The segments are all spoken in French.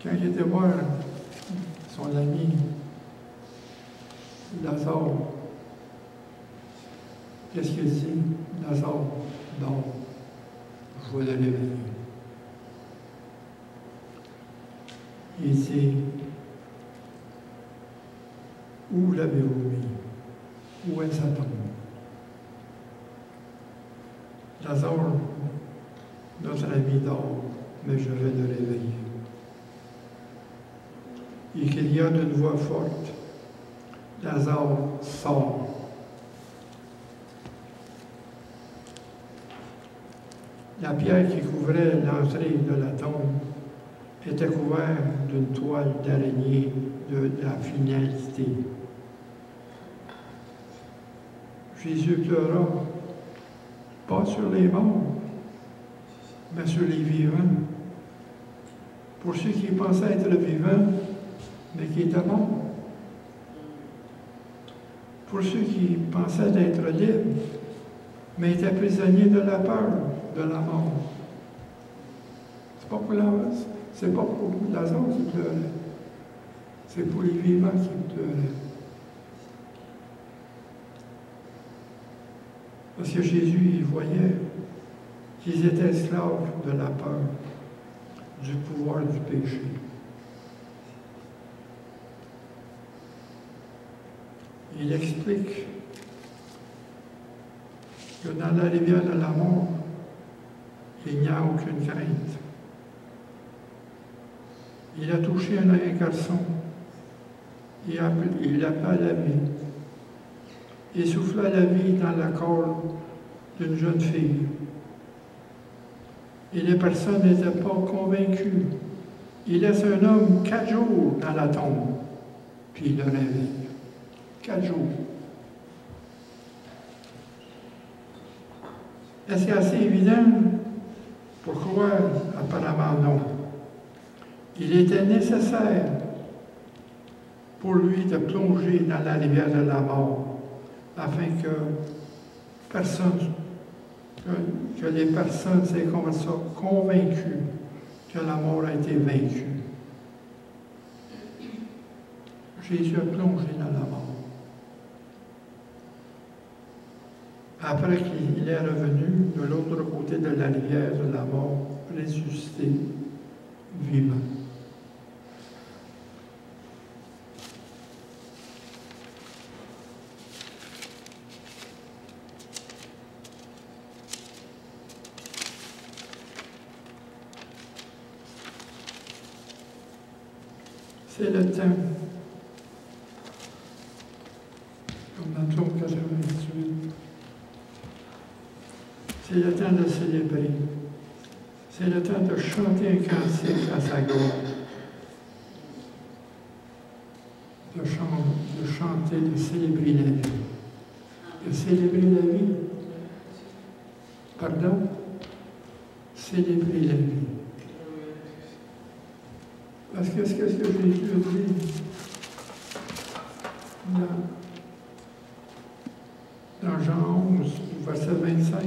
Quand il était voir son ami Lazare, qu'est-ce qu'il dit? Lazare dort, je vais le réveiller. Il dit, où l'avez-vous mis? Où est sa tombe? Lazare, notre ami dort, mais je vais le réveiller. Et qu'il y a d'une voix forte, Lazare sort. La pierre qui couvrait l'entrée de la tombe était couverte d'une toile d'araignée de la finalité. Jésus pleura, pas sur les morts, mais sur les vivants. Pour ceux qui pensaient être vivants, mais qui étaient morts. Pour ceux qui pensaient être libres, mais étaient prisonniers de la peur, de la mort. C'est pas pour Lazare qui pleurait. C'est pour les vivants qui pleuraient. Parce que Jésus, il voyait qu'ils étaient esclaves de la peur, du pouvoir du péché. Il explique que dans la rivière de la mort, il n'y a aucune crainte. Il a touché un garçon, il appela la vie. Il souffla la vie dans le corps d'une jeune fille. Et les personnes n'étaient pas convaincues. Il laisse un homme 4 jours dans la tombe, puis il le réveille. 4 jours. Est-ce que c'est assez évident pour croire? Apparemment non. Il était nécessaire pour lui de plonger dans la rivière de la mort, afin que les personnes soient convaincues que la mort a été vaincue. Jésus a plongé dans la mort. Après qu'il est revenu de l'autre côté de la rivière de la mort, ressuscité, vivant. C'est le temps, comme dans le psaume 98, c'est le temps de célébrer. C'est le temps de chanter un cantique à sa gloire. De chanter, de célébrer la vie. De célébrer la vie. Pardon? Célébrer la vie. Parce que ce que Jésus a dit dans Jean 11, verset 25,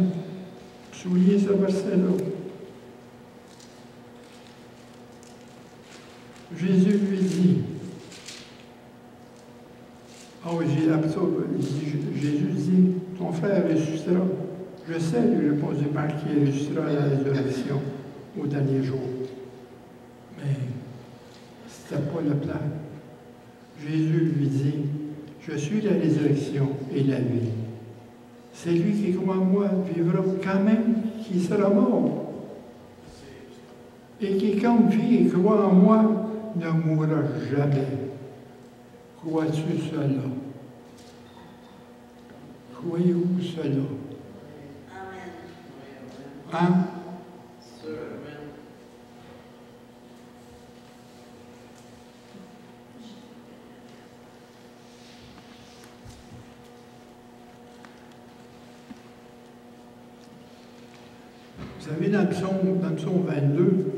soulignez ce verset-là. Jésus lui dit, Jésus dit, ton frère ressuscitera. Je sais, lui répondit Marc, qu'il ressuscitera à la résurrection au dernier jour. Mais ce n'était pas le plan. Jésus lui dit, je suis la résurrection et la vie. C'est lui qui croit en moi vivra quand même qui sera mort. Et quiconque vit et croit en moi ne mourra jamais. Crois-tu cela? Croyez-vous cela? Hein? Vous savez, dans le psaume 22,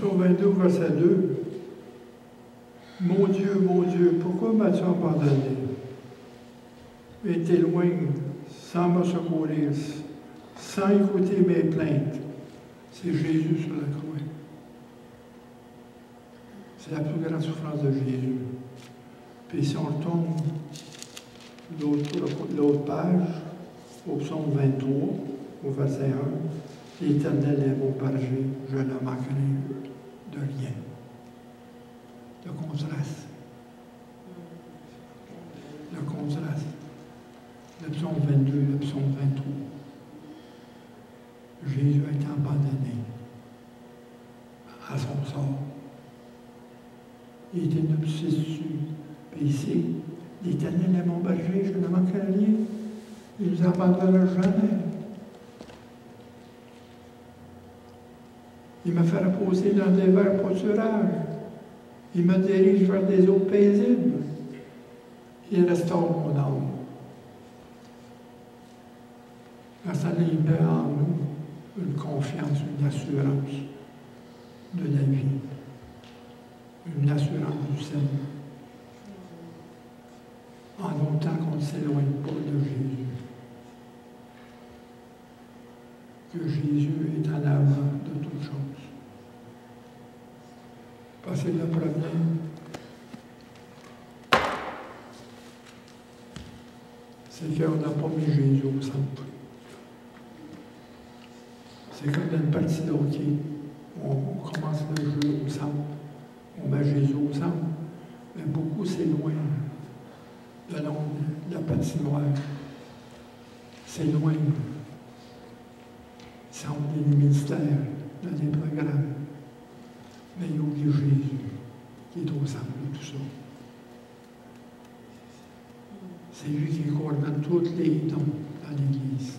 psaume 22, verset 2. Mon Dieu, pourquoi m'as-tu abandonné? Et t'éloignes sans me secourir, sans écouter mes plaintes. C'est Jésus sur la croix. C'est la plus grande souffrance de Jésus. Puis si on retourne l'autre page, au psaume 23, au verset 1, l'Éternel est mon berger, je ne manquerai de rien. Le contraste. Le contraste. Le psaume 22, le psaume 23. Jésus a été abandonné à son sort. Il était une substitut. Puis ici, l'Éternel est mon berger, je ne manquerai rien. Il ne nous abandonnera jamais. Il me fait reposer dans des verts pâturages. Il me dirige vers des eaux paisibles. Il restaure mon âme. Parce qu'il met en nous une confiance, une assurance de la vie. Une assurance du Seigneur. En autant qu'on ne s'éloigne pas de Jésus. Que Jésus est en avant de toutes choses. Parce que le problème, c'est qu'on n'a pas mis Jésus au centre. C'est comme dans une partie de hockey. On commence le jeu au centre. On met Jésus au centre. Mais beaucoup s'éloignent de la patinoire. S'éloignent. Ils sont dans les ministères, dans les programmes. Mais il oublie Jésus, qui est au centre de tout ça. C'est lui qui coordonne tous les dons dans l'Église.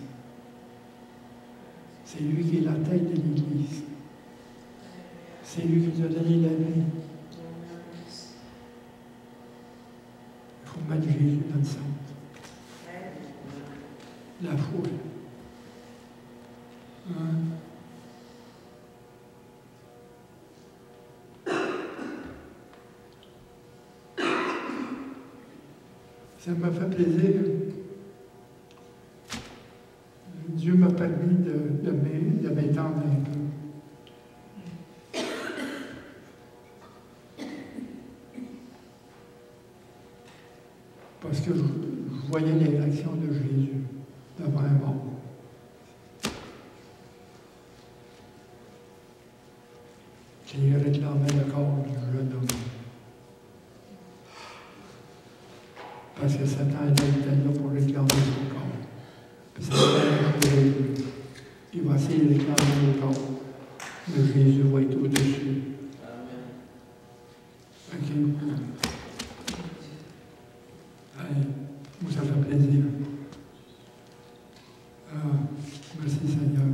C'est lui qui est la tête de l'Église. C'est lui qui nous a donné la vie. Il faut mettre Jésus dans le centre. La foi. Hein? Ça m'a fait plaisir. Dieu m'a permis de m'étendre un peu. Parce que je voyais les réactions de Jésus devant un mort. Qui réclamait le corps du jeune homme. Parce que Satan était là pour réclamer son corps. Puis Satan, il va essayer de réclamer le corps. Mais Jésus va être au-dessus. OK. Allez, moi, ça fait plaisir. Ah, merci Seigneur.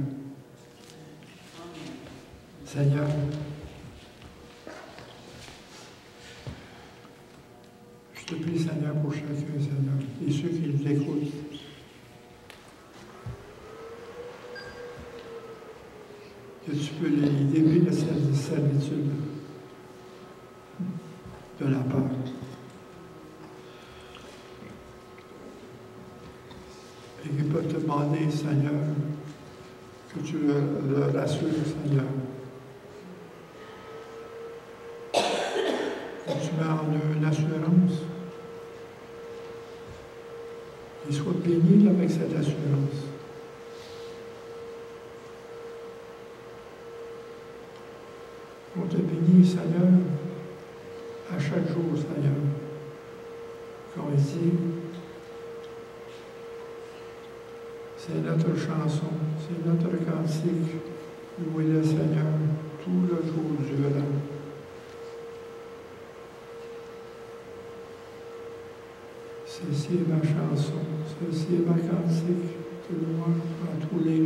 Seigneur, je te prie, Seigneur, pour chacun, Seigneur, et ceux qui nous écoutent. Que tu peux les libérer de cette servitude, de la peur. Et qu'ils peuvent te demander, Seigneur, que tu leur rassures, Seigneur. Que tu mets en eux une assurance. Qu'ils soient bénis avec cette assurance. On te bénit, Seigneur, à chaque jour, Seigneur. Comme ici, c'est notre chanson, c'est notre cantique. Louez le Seigneur tout le jour du l'an. Ceci est ma chanson, ceci est ma cantique de louange à tous les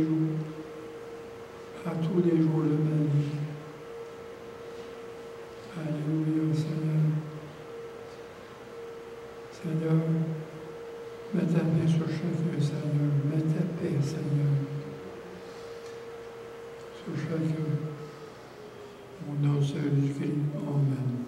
jours de ma vie. Alléluia, Seigneur. Seigneur, mets ta main sur chacun, Seigneur. Mets ta paix, Seigneur, sur chacun. Au nom de Jésus-Christ. Amen.